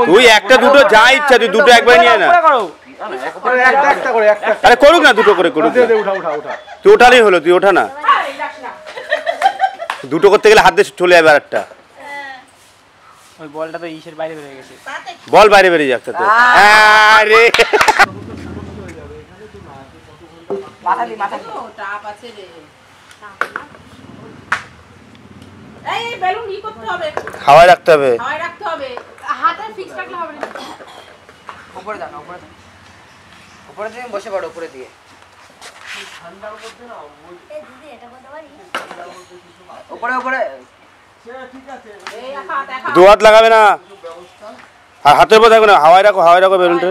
তুই একটা দুটো যা ইচ্ছা তুই দুটো একবার নিয়ে না আরে করুক না দুটো করে করুক তুই ওঠালেই হলো তুই ওঠা না দুটো করতে গেলে হাত দিয়ে চলে যাবে আর একটা ওই বলটা তো ইসের বাইরে বেরিয়ে গেছে বল বাইরে বেরিয়ে যাচ্ছে তো আরে হাওয়ায় রাখতে হবে উপরে দাও উপরে দাও উপরে দিয়ে বসে পড়ো উপরে দিয়ে উপরে উপরে দু হাত লাগাবে না আর হাতের উপর থাকবে না হাওয়ায় রাখো বেলুনটা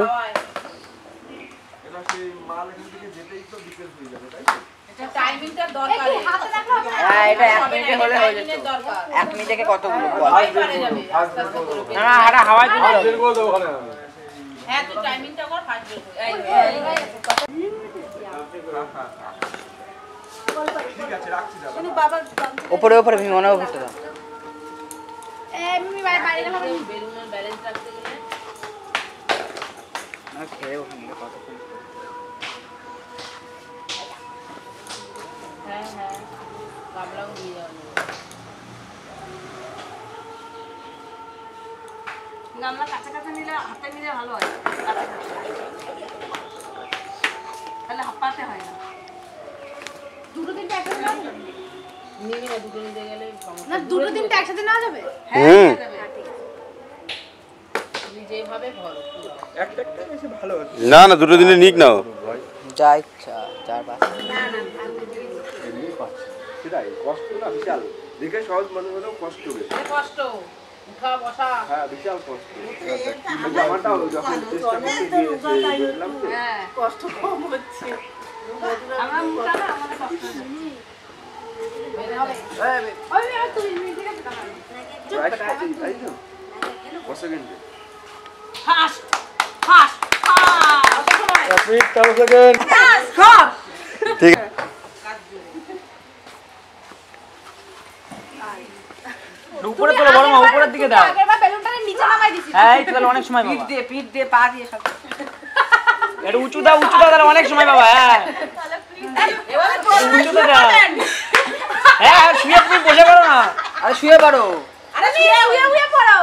উপরে উপরে মনে করতে দাও কাছাকাছি নিলে হাতে নিলে ভালো হয় তাহলে হাঁপাতে হয় না দুটো তিনটা একসাথে না দুটো তিনটা একসাথে নেওয়া যাবে হ্যাঁ না না দুটো দিনে নিক নাও যা ইচ্ছা চার পাঁচ সেটাই কষ্ট না বিশাল দেখে সহজ মনে হলেও কষ্ট কষ্ট উঠা বসা হ্যাঁ বিশাল কষ্ট জামাটা যখন চেষ্টা করতে গিয়েছিলাম হ্যাঁ কষ্ট কম হচ্ছে আমরা মোটা না আমাদের কষ্ট নেই বেরে হবে ওই আর তুই নিজে থেকে তাই তো কত second fast fast minute 10 second stop ঠিক উপরে তোলো বড় মা উপরের দিকে দাও আগেরবার বেলুনটাকে নিচে নামাই দিছি হ্যাঁ এই তো তাহলে অনেক সময় বাবা পিঠ দিয়ে পা দিয়ে সব এটা উঁচু দাও তাহলে অনেক সময় বাবা হ্যাঁ এবারে উঁচু দাও হ্যাঁ শুয়ে তুমি বসে পড়ো না আরে শুয়ে পড়ো আরে শুয়ে পড়ো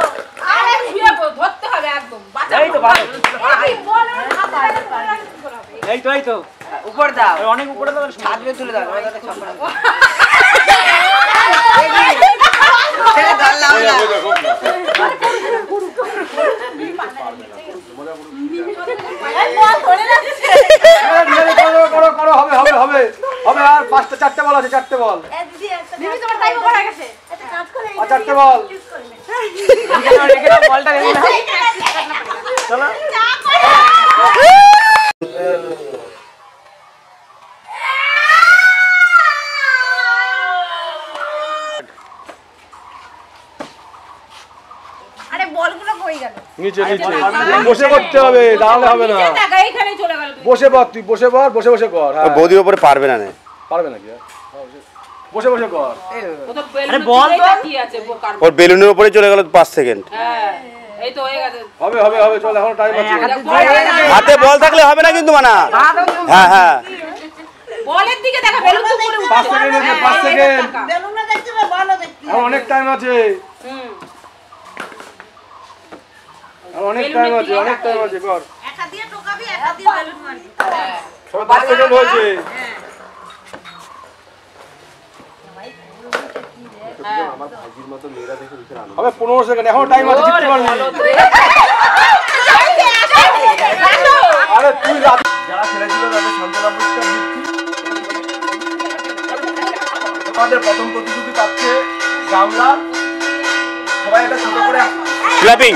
আরে শুয়ে ধরতে হবে একদম বাঁচা এই তো ভালো এই বল এই তো উপর দাও অনেক উপরে দাও হাত দিয়ে তুলে দাও হবে আর পাঁচটা চারটে বল আছে চারটে বল দিদি তোমার টাইম ওভার হয়ে গেছে একটা কাজ করে আর চারটে বল বলটা রেখে না চলো আরে বলগুলো কই গেল নিচে বসে করতে হবে দাঁড়ালে হবে না টাকা এইখানে চলে গেল বসে পড় তুই বসে কর হ্যাঁ বৌদির উপরে পারবে না পারবে নাকি বসে কর আরে বল তো কি আছে বোকার ওর বেলুনের উপরে চলে গেল 5 সেকেন্ড হ্যাঁ এই তো হয়ে গেছে হবে চল এখন টাইম আছে হাতে বল থাকলে হবে না কিন্তু মানা হ্যাঁ বলের দিকে দেখা বেলুন তো উপরে 5 সেকেন্ড আছে 5 সেকেন্ড বেলুনটা দেখতে হবে বলও দেখতে আর অনেক টাইম আছে আর অনেক টাইম আছে কর একা দিয়ে টোকাবি একা দিয়ে বেলুন মারবি হ্যাঁ 5 সেকেন্ড হয়েছে আমার ভাইজির মতো মেয়েরা দেখে বিশাল আনন্দ হবে 15 সেকেন্ড এখন টাইম আছে জিততে পারবি আরে তুই যারা খেলেছিল তাদের সান্ত্বনা পুরস্কার দিচ্ছি আমাদের প্রথম প্রতিযোগী পাচ্ছে গামলা সবাই একটা ছোট করে ক্ল্যাপিং